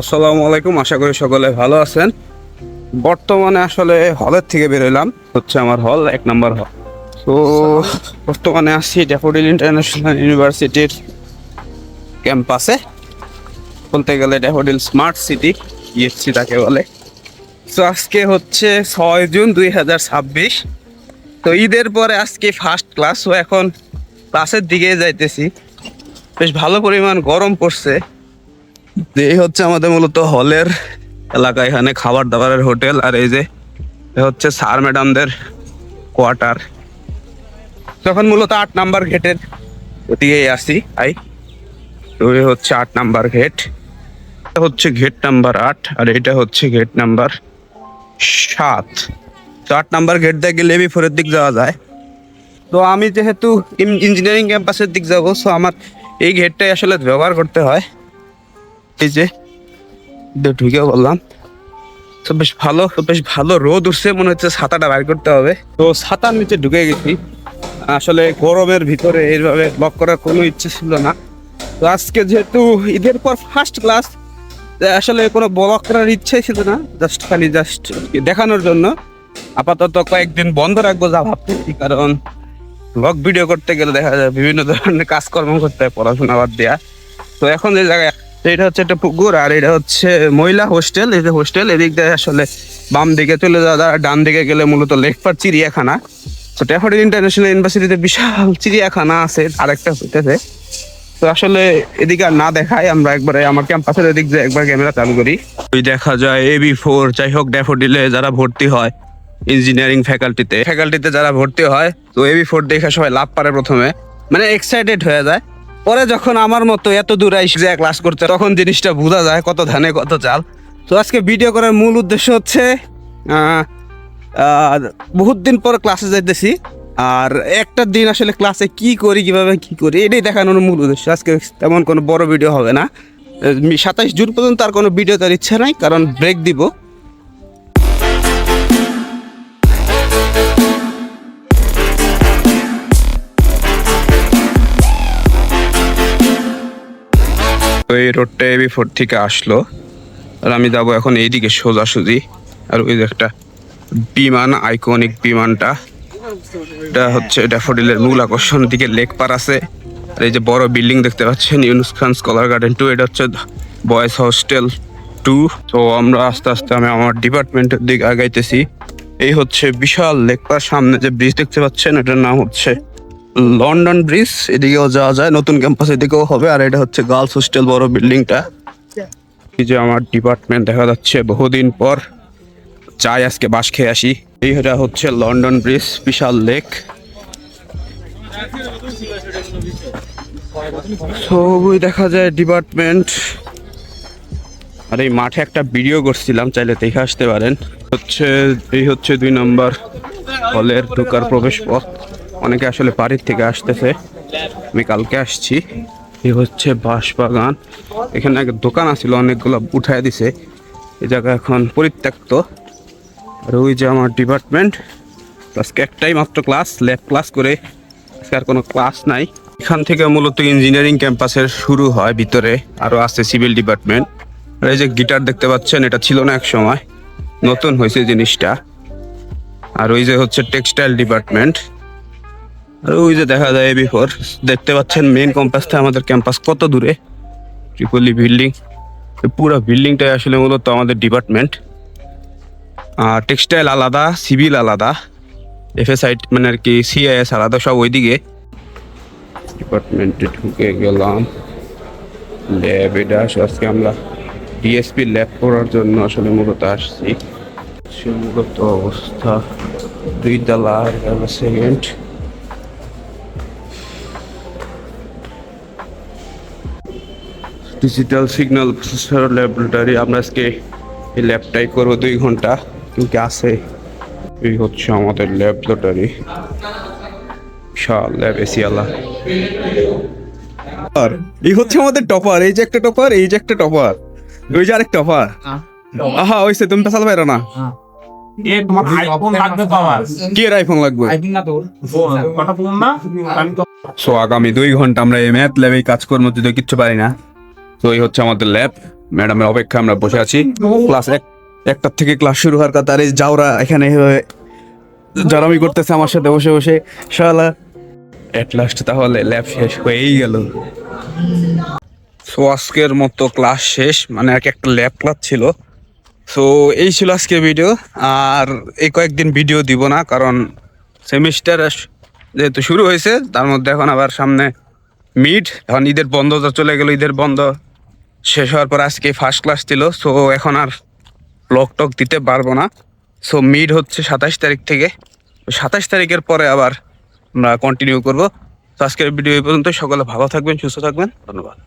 আসসালামু আলাইকুম, আশা করি সকলে ভালো আছেন। বর্তমানে আসলে হলের থেকে বেরোলাম, হচ্ছে আমার হল 1 নম্বর হল। তো বর্তমানে আসছি ড্যাফোডিল ইন্টারন্যাশনাল ইউনিভার্সিটির ক্যাম্পাসে, বলতে গেলে ড্যাফোডিল স্মার্ট সিটি ইএসসি তাকে বলে। তো আজকে হচ্ছে 6 জুন 2026। তো ঈদের পরে আজকে ফার্স্ট ক্লাস। ও এখন ক্লাসের দিকে যাইতেছি। বেশ ভালো পরিমাণ গরম পড়ছে। এই হচ্ছে আমাদের মূলত হলের এলাকা, এখানে খাবার দাবারের হোটেল, আর এই যে হচ্ছে স্যার ম্যাডামদের কোয়ার্টার। তখন মূলত 8 নম্বর গেটের ওদিকেই আসি তো এই হচ্ছে 8 নম্বর গেট, এটা হচ্ছে গেট নাম্বার 8, আর এটা হচ্ছে গেট নাম্বার 7। তো 8 নম্বর গেট দিয়ে গেলে বি4-এর দিক যাওয়া যায়। তো আমি যেহেতু ইঞ্জিনিয়ারিং ক্যাম্পাসের দিক যাবো, সো আমার এই গেটটাই আসলে ব্যবহার করতে হয়। এই যে ঢুকে বললাম, তো বেশ ভালো রোদ উঠছে, মনে হচ্ছে ছাতাটা বাইর করতে হবে। তো ছাতার নিচে ঢুকে গেছি। আসলে গরমের ভিতরে এইভাবে ব্লক করার কোনো ইচ্ছে ছিল না। তো আজকে যেহেতু ঈদের পর ফার্স্ট ক্লাস, আসলে কোনো ব্লক করার ইচ্ছাই ছিল না, জাস্ট দেখানোর জন্য। আপাতত কয়েকদিন বন্ধ রাখবো যা ভাবতেছি, কারণ ব্লগ ভিডিও করতে গেলে দেখা যায় বিভিন্ন ধরনের কাজকর্ম করতে হয়, পড়াশোনা বাদ দেওয়া। তো এখন যে জায়গায়, এটা হচ্ছে একটা পুকুর, আর এটা হচ্ছে মহিলা হোস্টেল। এই যে হোস্টেল, এদিক দিয়ে আসলে বাম দিকে চলে যাওয়া, ডান দিকে গেলে মূলত লেকপার চিড়িয়াখানা। তো ড্যাফোডিল ইন্টারন্যাশনাল ইউনিভার্সিটিতে বিশাল চিড়িয়াখানা আছে, আরেকটা হইতেছে। তো আসলে এদিকে আর না দেখাই, আমরা একবারে আমার ক্যাম্পাসের এদিক দিয়ে একবার ক্যামেরা চালু করি। ওই দেখা যায় এবি4, যাই হোক ড্যাফোডিলে যারা ভর্তি হয় ইঞ্জিনিয়ারিং ফ্যাকাল্টিতে যারা ভর্তি হয়, তো এবি4 দেখে সবাই লাভ পারে প্রথমে, মানে এক্সাইটেড হয়ে যায়। পরে যখন আমার মতো এত দূর আইসে ক্লাস করতে, তখন জিনিসটা বোঝা যায় কত ধানে কত চাল। তো আজকে ভিডিও করার মূল উদ্দেশ্য হচ্ছে বহুত দিন পর ক্লাসে যাইতেছি, আর একটা দিন আসলে ক্লাসে কিভাবে কি করি এটাই দেখানোর মূল উদ্দেশ্য। আজকে তেমন কোনো বড় ভিডিও হবে না। 27 জুন পর্যন্ত আর কোনো ভিডিও তার ইচ্ছা নাই, কারণ ব্রেক দিব। তো এই রোডটা এবি4 থেকে আসলো, আর আমি যাবো এখন এইদিকে সোজাসুজি। আর ওই যে একটা বিমান, আইকনিক বিমানটা, এটা হচ্ছে ড্যাফোডিলের মূল আকর্ষণ। দিকে লেক পার আছে, আর এই যে বড় বিল্ডিং দেখতে পাচ্ছেন, ইউনুস খান স্কলার গার্ডেন 2, এটা হচ্ছে বয়েজ হোস্টেল 2। তো আমরা আস্তে আস্তে আমি আমার ডিপার্টমেন্টের দিকে আগাইতেছি। এই হচ্ছে বিশাল লেক পার, সামনে যে ব্রিজ দেখতে পাচ্ছেন এটার নাম হচ্ছে লন্ডন ব্রিজ। এদিকেও যাওয়া যায়, নতুন ক্যাম্পাস এদিকেও হবে। আর এটা হচ্ছে গার্লস হোস্টেল, বড় বিল্ডিংটা। এই যে আমার ডিপার্টমেন্ট দেখা যাচ্ছে বহুদিন পর। চাই আজকে বাস খেয়ে আসি। এইটা হচ্ছে লন্ডন ব্রিজ, বিশাল লেক। সবই দেখা যায় ডিপার্টমেন্ট। আর এই মাঠে একটা ভিডিও করছিলাম, চাইলে দেখে আসতে পারেন। এই হচ্ছে 2 নম্বর হলের ঢোকার প্রবেশ পথ। অনেকে আসলে বাড়ির থেকে আসতেছে, আমি কালকে আসছি। এই হচ্ছে বাঁশবাগান। এখানে এক দোকান আছিল, অনেকগুলো উঠায় দিছে, এই জায়গা এখন পরিত্যক্ত। আর ওই যে আমার ডিপার্টমেন্ট। আজকে একটাই মাত্র ক্লাস, ল্যাব ক্লাস করে, আজকে আর কোনো ক্লাস নাই। এখান থেকে মূলত ইঞ্জিনিয়ারিং ক্যাম্পাসের শুরু হয়, ভিতরে আরও আছে সিভিল ডিপার্টমেন্ট। আর এই যে গিটার দেখতে পাচ্ছেন, এটা ছিল না এক সময়, নতুন হয়েছে জিনিসটা। আর ওই যে হচ্ছে টেক্সটাইল ডিপার্টমেন্ট। আর ওই যে দেখা যায় এবি4, দেখতে পাচ্ছেন মেইন ক্যাম্পাসটা, আমাদের ক্যাম্পাস কত দূরে, ট্রিপলি বিল্ডিং। পুরো বিল্ডিংটাই আসলে মূলত আমাদের ডিপার্টমেন্ট। টেক্সটাইল আলাদা, সিভিল আলাদা, এফএসআই মানে আর কি সিআইএস আলাদা, সব ওইদিকে। ডিপার্টমেন্টে ঢুকে গেলাম। ল্যাব এটা, আজকে আমরা ডিএসপি ল্যাব করার জন্য আসলে মূলত আসছি। মূলত অবস্থা 2 তলা, second. Digital signal processor laboratory. আমরা আজকে এই ল্যাবটাই করবো 2 ঘন্টা, কিন্তু আছে। এই হচ্ছে আমাদের ল্যাবরেটরি, বিশাল ল্যাব, এসিয়ালা। আর এই হচ্ছে আমাদের টপার, এই যে একটা টপার, এই যে একটা টপার, ওই যে আরেক টপার। আহা ওইসে তুমি পেছাল পাইরো না। কি এর আইফোন লাগবে? সো আগামী 2 ঘন্টা আমরা এই ম্যাথ ল্যাবে কাজ করবো, যদি কিচ্ছু পারি না। তো এই হচ্ছে আমাদের ল্যাব, ম্যাডামের অপেক্ষা আমরা বসে আছি। ক্লাস একটার থেকে ক্লাস শুরু হওয়ার কথা, আর এই যাওরা এখানে জারামি করতেছে আমার সাথে বসে বসে। শালা এট লাস্ট তাহলে ল্যাব শেষ হয়েই গেল। সো আজকের মতো ক্লাস শেষ, মানে আর কি একটা ল্যাব ক্লাস ছিল। সো এই ছিল আজকের ভিডিও। আর এই কয়েকদিন ভিডিও দিব না, কারণ সেমিস্টার যেহেতু শুরু হয়েছে, তার মধ্যে এখন আবার সামনে মিড, এখন ঈদের বন্ধ তো চলে গেল। ঈদের বন্ধ শেষ হওয়ার পর আজকে ফার্স্ট ক্লাস ছিল। সো এখন আর ব্লগ টক দিতে পারবো না। সো মিড হচ্ছে 27 তারিখ থেকে, 27 তারিখের পরে আবার আমরা কন্টিনিউ করবো। তো আজকের ভিডিও এই পর্যন্ত। সকলে ভালো থাকবেন, সুস্থ থাকবেন, ধন্যবাদ।